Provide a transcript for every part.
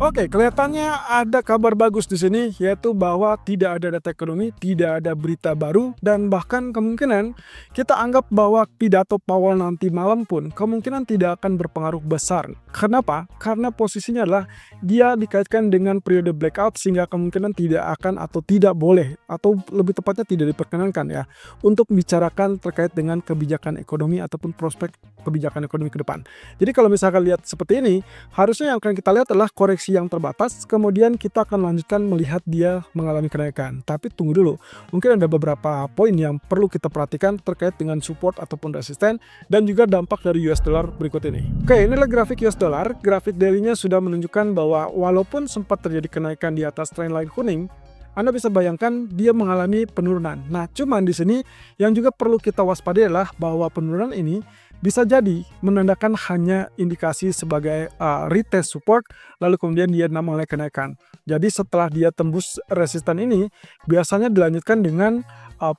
Oke, kelihatannya ada kabar bagus di sini, yaitu bahwa tidak ada data ekonomi, tidak ada berita baru, dan bahkan kemungkinan kita anggap bahwa pidato Powell nanti malam pun kemungkinan tidak akan berpengaruh besar. Kenapa? Karena posisinya adalah dia dikaitkan dengan periode blackout sehingga kemungkinan tidak akan atau tidak boleh, atau lebih tepatnya tidak diperkenankan ya, untuk bicarakan terkait dengan kebijakan ekonomi ataupun prospek kebijakan ekonomi ke depan. Jadi kalau misalkan lihat seperti ini, harusnya yang akan kita lihat adalah koreksi yang terbatas, kemudian kita akan lanjutkan melihat dia mengalami kenaikan. Tapi tunggu dulu, mungkin ada beberapa poin yang perlu kita perhatikan terkait dengan support ataupun resisten, dan juga dampak dari US dollar berikut ini. Oke, inilah grafik US dollar. Grafik daily-nya sudah menunjukkan bahwa walaupun sempat terjadi kenaikan di atas trendline kuning, Anda bisa bayangkan dia mengalami penurunan. Nah, cuman di sini yang juga perlu kita waspadai adalah bahwa penurunan ini bisa jadi menandakan hanya indikasi sebagai retest support, lalu kemudian dia mulai kenaikan. Jadi setelah dia tembus resisten ini, biasanya dilanjutkan dengan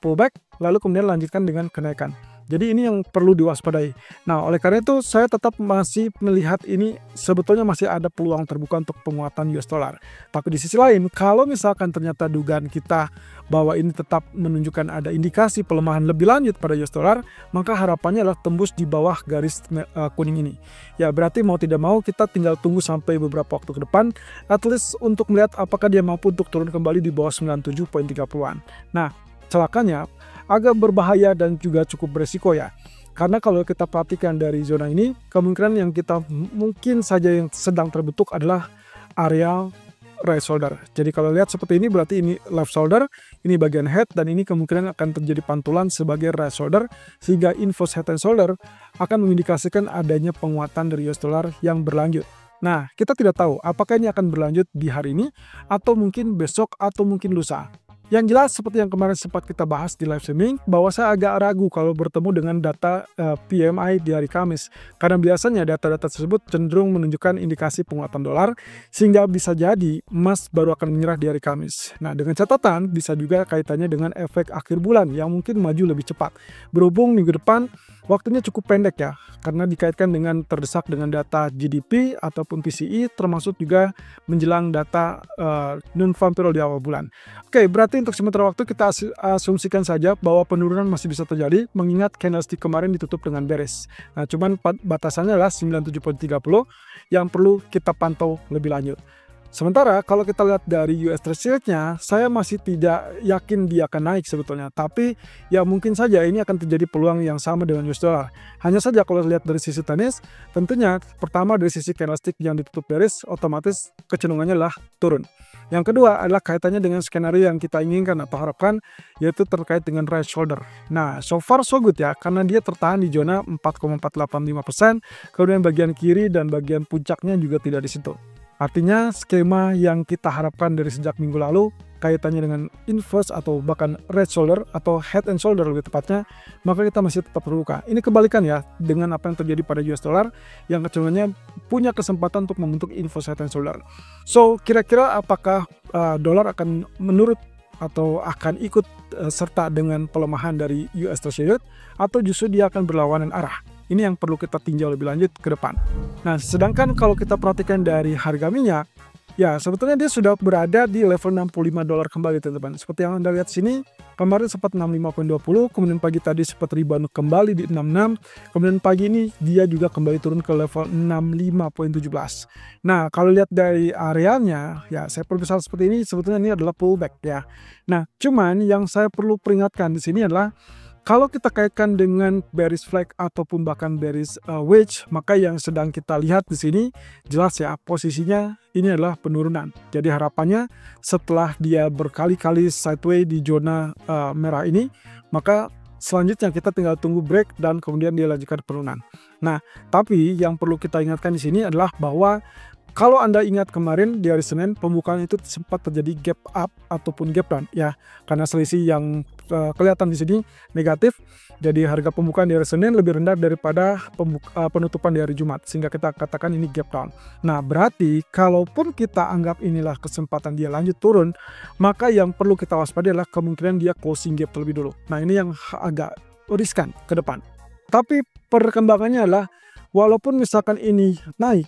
pullback, lalu kemudian lanjutkan dengan kenaikan. Jadi ini yang perlu diwaspadai. Nah, oleh karena itu saya tetap masih melihat ini sebetulnya masih ada peluang terbuka untuk penguatan US dollar. Tapi di sisi lain, kalau misalkan ternyata dugaan kita bahwa ini tetap menunjukkan ada indikasi pelemahan lebih lanjut pada US dollar, maka harapannya adalah tembus di bawah garis kuning ini. Ya, berarti mau tidak mau kita tinggal tunggu sampai beberapa waktu ke depan, at least untuk melihat apakah dia mampu untuk turun kembali di bawah 97.30-an. Nah, celakanya agak berbahaya dan juga cukup beresiko ya. Karena kalau kita perhatikan dari zona ini, kemungkinan yang kita mungkin saja yang sedang terbentuk adalah area right shoulder. Jadi kalau lihat seperti ini berarti ini left shoulder, ini bagian head, dan ini kemungkinan akan terjadi pantulan sebagai right shoulder, sehingga inverse head and shoulder akan mengindikasikan adanya penguatan dari US dollar yang berlanjut. Nah, kita tidak tahu apakah ini akan berlanjut di hari ini, atau mungkin besok, atau mungkin lusa. Yang jelas seperti yang kemarin sempat kita bahas di live streaming, bahwa saya agak ragu kalau bertemu dengan data PMI di hari Kamis. Karena biasanya data-data tersebut cenderung menunjukkan indikasi penguatan dolar, sehingga bisa jadi emas baru akan menyerah di hari Kamis. Nah, dengan catatan bisa juga kaitannya dengan efek akhir bulan yang mungkin maju lebih cepat. Berhubung minggu depan waktunya cukup pendek ya, karena dikaitkan dengan terdesak dengan data GDP ataupun PCE, termasuk juga menjelang data non-farm payroll di awal bulan. Oke, berarti untuk sementara waktu kita asumsikan saja bahwa penurunan masih bisa terjadi, mengingat candlestick kemarin ditutup dengan bearish. Nah, cuman batasannya adalah 97.30 yang perlu kita pantau lebih lanjut. Sementara kalau kita lihat dari US Treasury-nya, saya masih tidak yakin dia akan naik sebetulnya. Tapi ya mungkin saja ini akan terjadi peluang yang sama dengan US dollar. Hanya saja kalau lihat dari sisi tenis, tentunya pertama dari sisi candlestick yang ditutup bearish, otomatis kecenderungannya adalah turun. Yang kedua adalah kaitannya dengan skenario yang kita inginkan atau harapkan, yaitu terkait dengan right shoulder. Nah, so far so good ya, karena dia tertahan di zona 4,485%, kemudian bagian kiri dan bagian puncaknya juga tidak disentuh. Artinya skema yang kita harapkan dari sejak minggu lalu kaitannya dengan inverse atau bahkan right shoulder atau head and shoulder lebih tepatnya, maka kita masih tetap terbuka. Ini kebalikan ya dengan apa yang terjadi pada US dollar yang kecenderungannya punya kesempatan untuk membentuk inverse head and shoulder. So kira-kira apakah dolar akan menurut atau akan ikut serta dengan pelemahan dari US Treasury atau justru dia akan berlawanan arah? Ini yang perlu kita tinjau lebih lanjut ke depan. Nah, sedangkan kalau kita perhatikan dari harga minyak, ya sebetulnya dia sudah berada di level 65 dolar kembali teman-teman. Seperti yang Anda lihat sini, kemarin sempat 65.20, kemudian pagi tadi sempat rebound kembali di 66, kemudian pagi ini dia juga kembali turun ke level 65.17. Nah, kalau lihat dari arealnya, ya saya perlu misal seperti ini, sebetulnya ini adalah pullback ya. Nah, cuman yang saya perlu peringatkan di sini adalah kalau kita kaitkan dengan bearish flag ataupun bahkan bearish wedge, maka yang sedang kita lihat di sini jelas ya posisinya ini adalah penurunan. Jadi harapannya setelah dia berkali-kali sideways di zona merah ini, maka selanjutnya kita tinggal tunggu break dan kemudian dia lanjutkan penurunan. Nah, tapi yang perlu kita ingatkan di sini adalah bahwa kalau Anda ingat kemarin di hari Senin, pembukaan itu sempat terjadi gap up ataupun gap down ya, karena selisih yang kelihatan di sini negatif. Jadi harga pembukaan di hari Senin lebih rendah daripada penutupan di hari Jumat, sehingga kita katakan ini gap down. Nah, berarti kalaupun kita anggap inilah kesempatan dia lanjut turun, maka yang perlu kita waspadai adalah kemungkinan dia closing gap terlebih dulu. Nah, ini yang agak riskan ke depan. Tapi perkembangannya adalah walaupun misalkan ini naik,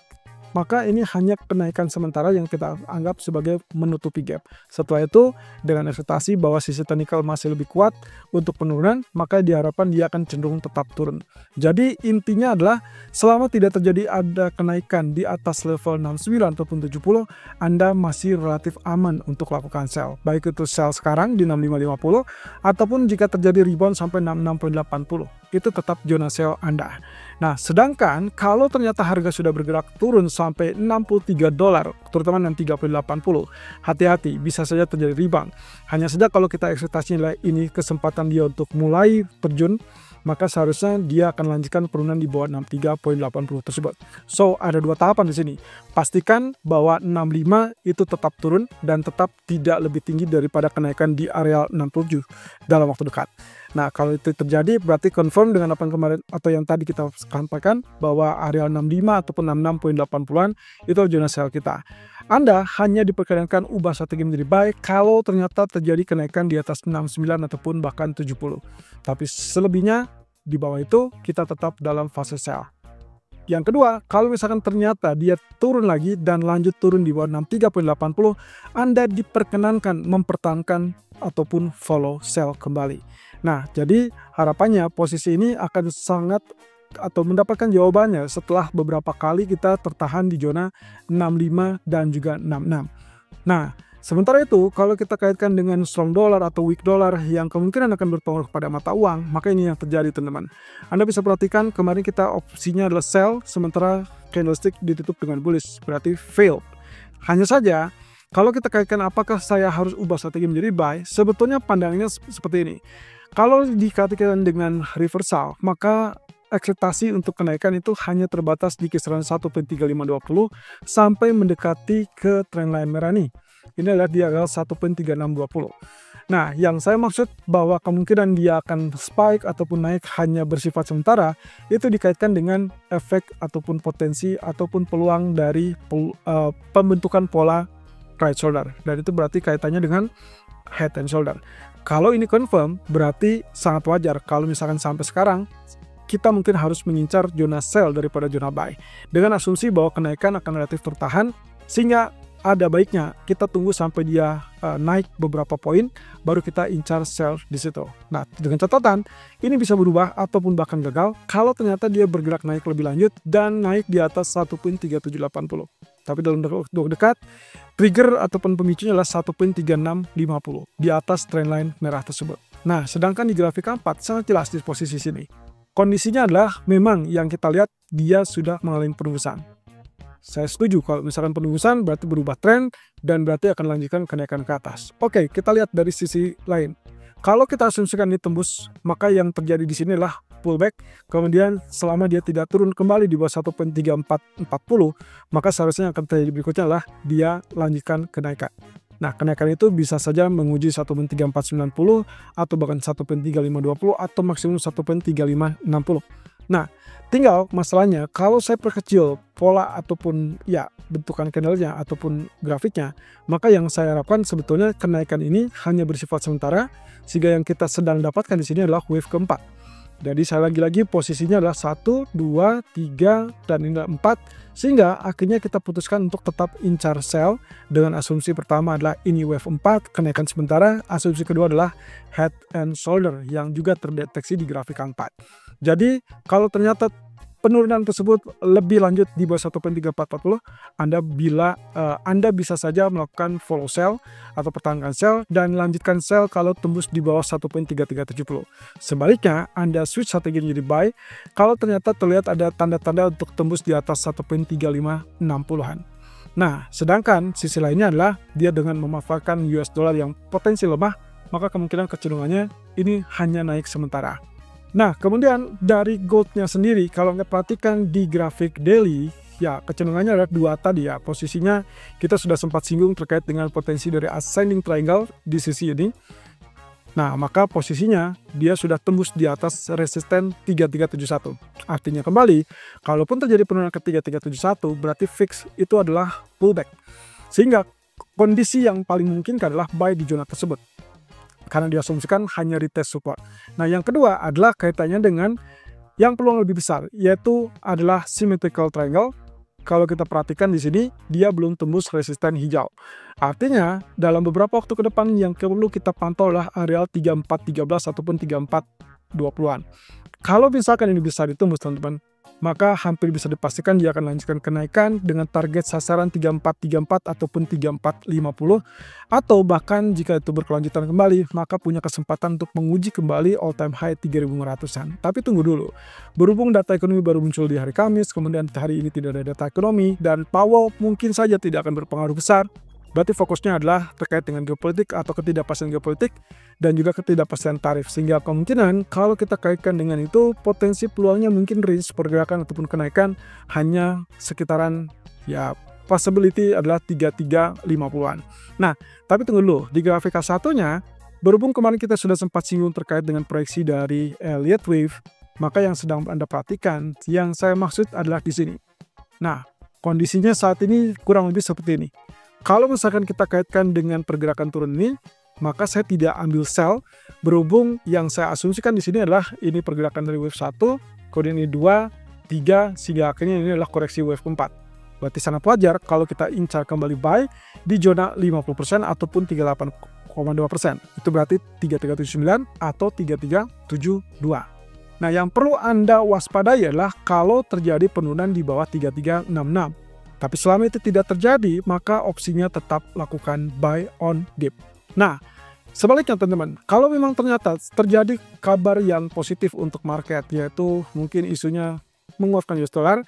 maka ini hanya kenaikan sementara yang kita anggap sebagai menutupi gap. Setelah itu, dengan ekspektasi bahwa sisi teknikal masih lebih kuat untuk penurunan, maka diharapkan dia akan cenderung tetap turun. Jadi intinya adalah selama tidak terjadi ada kenaikan di atas level 69 ataupun 70, Anda masih relatif aman untuk lakukan sell. Baik itu sell sekarang di 65.50 ataupun jika terjadi rebound sampai 66.80, itu tetap zona sell Anda. Nah, sedangkan kalau ternyata harga sudah bergerak turun sampai $63, terutama 63.80, hati-hati, bisa saja terjadi rebound. Hanya saja kalau kita ekspektasinya ini kesempatan dia untuk mulai terjun, maka seharusnya dia akan lanjutkan penurunan di bawah 63.80 tersebut. So, ada dua tahapan di sini. Pastikan bahwa 65 itu tetap turun dan tetap tidak lebih tinggi daripada kenaikan di area 67 dalam waktu dekat. Nah, kalau itu terjadi berarti confirm dengan apa yang kemarin atau yang tadi kita sampaikan bahwa area 65 ataupun 66.80-an itu zona sell kita. Anda hanya diperkenankan ubah strategi menjadi buy kalau ternyata terjadi kenaikan di atas 69 ataupun bahkan 70. Tapi selebihnya di bawah itu kita tetap dalam fase sell. Yang kedua, kalau misalkan ternyata dia turun lagi dan lanjut turun di bawah 63.80, Anda diperkenankan mempertahankan ataupun follow sell kembali. Nah, jadi harapannya posisi ini akan sangat atau mendapatkan jawabannya setelah beberapa kali kita tertahan di zona 65 dan juga 66. Nah, sementara itu kalau kita kaitkan dengan strong dollar atau weak dollar yang kemungkinan akan berpengaruh kepada mata uang, maka ini yang terjadi teman-teman. Anda bisa perhatikan kemarin kita opsinya adalah sell, sementara candlestick ditutup dengan bullish, berarti failed. Hanya saja kalau kita kaitkan apakah saya harus ubah strategi menjadi buy, sebetulnya pandangannya seperti ini. Kalau dikaitkan dengan reversal, maka ekspektasi untuk kenaikan itu hanya terbatas di kisaran 1.3520 sampai mendekati ke trendline merah nih. Ini adalah di area 1.3620. Nah, yang saya maksud bahwa kemungkinan dia akan spike ataupun naik hanya bersifat sementara, itu dikaitkan dengan efek ataupun potensi ataupun peluang dari pembentukan pola right shoulder. Dan itu berarti kaitannya dengan head and shoulder. Kalau ini confirm, berarti sangat wajar kalau misalkan sampai sekarang kita mungkin harus mengincar zona sell daripada zona buy. Dengan asumsi bahwa kenaikan akan relatif tertahan, sehingga ada baiknya kita tunggu sampai dia naik beberapa poin, baru kita incar sell di situ. Nah, dengan catatan, ini bisa berubah ataupun bahkan gagal kalau ternyata dia bergerak naik lebih lanjut dan naik di atas 1.3780. Tapi dalam waktu dekat, trigger ataupun pemicunya adalah 1.3650 di atas trendline merah tersebut. Nah, sedangkan di grafik 4 sangat jelas di posisi sini. Kondisinya adalah memang yang kita lihat dia sudah mengalami penembusan. Saya setuju kalau misalkan penembusan berarti berubah tren dan berarti akan lanjutkan kenaikan ke atas. Oke, kita lihat dari sisi lain. Kalau kita asumsikan ini tembus, maka yang terjadi di sini adalah pullback. Kemudian selama dia tidak turun kembali di bawah 1.3440, maka seharusnya akan terjadi berikutnya adalah dia lanjutkan kenaikan. Nah, kenaikan itu bisa saja menguji 1.3490 atau bahkan 1.3520 atau maksimum 1.3560. Nah, tinggal masalahnya kalau saya perkecil pola ataupun ya bentukan candlenya ataupun grafiknya, maka yang saya harapkan sebetulnya kenaikan ini hanya bersifat sementara, sehingga yang kita sedang dapatkan di sini adalah wave keempat. Jadi saya lagi-lagi posisinya adalah 1, 2, 3, dan ini 4. Sehingga akhirnya kita putuskan untuk tetap incar sell dengan asumsi pertama adalah ini wave 4, kenaikan sementara. Asumsi kedua adalah head and shoulder yang juga terdeteksi di grafik 4. Jadi kalau ternyata penurunan tersebut lebih lanjut di bawah 1.3440, Anda bisa saja melakukan follow sell atau pertahankan sell dan lanjutkan sell kalau tembus di bawah 1.3370. Sebaliknya, Anda switch strategi menjadi buy kalau ternyata terlihat ada tanda-tanda untuk tembus di atas 1.3560-an. Nah, sedangkan sisi lainnya adalah dia dengan memanfaatkan US dollar yang potensi lemah, maka kemungkinan kecenderungannya ini hanya naik sementara. Nah, kemudian dari goldnya sendiri, kalau Anda perhatikan di grafik daily, ya kecenderungannya ada dua tadi ya. Posisinya kita sudah sempat singgung terkait dengan potensi dari ascending triangle di sisi ini. Nah, maka posisinya dia sudah tembus di atas resisten 3371. Artinya kembali, kalaupun terjadi penurunan ke 3371, berarti fix itu adalah pullback. Sehingga kondisi yang paling mungkin adalah buy di zona tersebut, karena diasumsikan hanya retest support. Nah, yang kedua adalah kaitannya dengan yang peluang lebih besar, yaitu adalah symmetrical triangle kalau kita perhatikan di sini dia belum tembus resisten hijau. Artinya dalam beberapa waktu ke depan yang perlu kita pantau adalah areal 3413 ataupun 3420-an. Kalau misalkan ini bisa ditembus teman-teman, maka hampir bisa dipastikan dia akan lanjutkan kenaikan dengan target sasaran 3434 ataupun 3450, atau bahkan jika itu berkelanjutan kembali maka punya kesempatan untuk menguji kembali all time high 3500-an. Tapi tunggu dulu, berhubung data ekonomi baru muncul di hari Kamis, kemudian hari ini tidak ada data ekonomi dan Powell mungkin saja tidak akan berpengaruh besar, berarti fokusnya adalah terkait dengan geopolitik atau ketidakpastian geopolitik dan juga ketidakpastian tarif. Sehingga kemungkinan kalau kita kaitkan dengan itu, potensi peluangnya mungkin range pergerakan ataupun kenaikan hanya sekitaran ya possibility adalah 3350-an. Nah, tapi tunggu dulu, di grafik K1-nya, berhubung kemarin kita sudah sempat singgung terkait dengan proyeksi dari Elliott Wave, maka yang sedang Anda perhatikan, yang saya maksud adalah di sini. Nah, kondisinya saat ini kurang lebih seperti ini. Kalau misalkan kita kaitkan dengan pergerakan turun ini, maka saya tidak ambil sell, berhubung yang saya asumsikan di sini adalah ini pergerakan dari wave 1, kemudian ini 2, 3, sehingga akhirnya ini adalah koreksi wave 4. Berarti sangat wajar kalau kita incar kembali buy di zona 50% ataupun 38,2%. Itu berarti 3379 atau 3372. Nah, yang perlu Anda waspadai adalah kalau terjadi penurunan di bawah 3366. Tapi selama itu tidak terjadi, maka opsinya tetap lakukan buy on dip. Nah, sebaliknya teman-teman, kalau memang ternyata terjadi kabar yang positif untuk market, yaitu mungkin isunya menguatkan US dollar,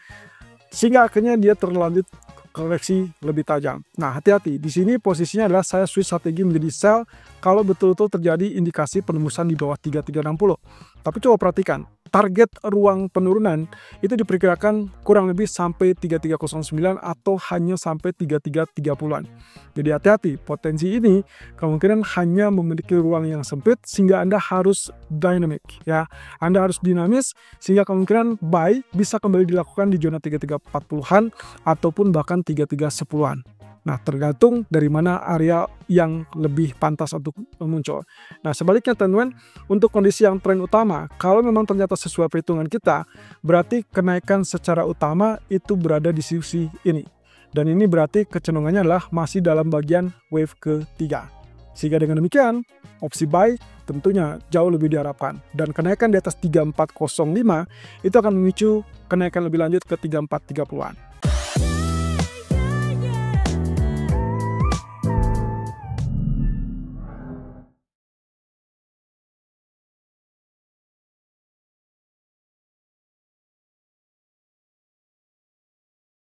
sehingga akhirnya dia terlanjut koreksi lebih tajam. Nah, hati-hati, di sini posisinya adalah saya switch strategi menjadi sell kalau betul-betul terjadi indikasi penembusan di bawah 3360. Tapi coba perhatikan, target ruang penurunan itu diperkirakan kurang lebih sampai 3309 atau hanya sampai 3330-an. Jadi hati-hati, potensi ini kemungkinan hanya memiliki ruang yang sempit sehingga Anda harus dynamic ya. Anda harus dinamis sehingga kemungkinan buy bisa kembali dilakukan di zona 3340-an ataupun bahkan 3310-an. Nah, tergantung dari mana area yang lebih pantas untuk muncul. Nah, sebaliknya teman-teman, untuk kondisi yang tren utama, kalau memang ternyata sesuai perhitungan kita, berarti kenaikan secara utama itu berada di sisi ini. Dan ini berarti kecenderungannya adalah masih dalam bagian wave ketiga. Sehingga dengan demikian, opsi buy tentunya jauh lebih diharapkan. Dan kenaikan di atas 3405 itu akan memicu kenaikan lebih lanjut ke 3430-an.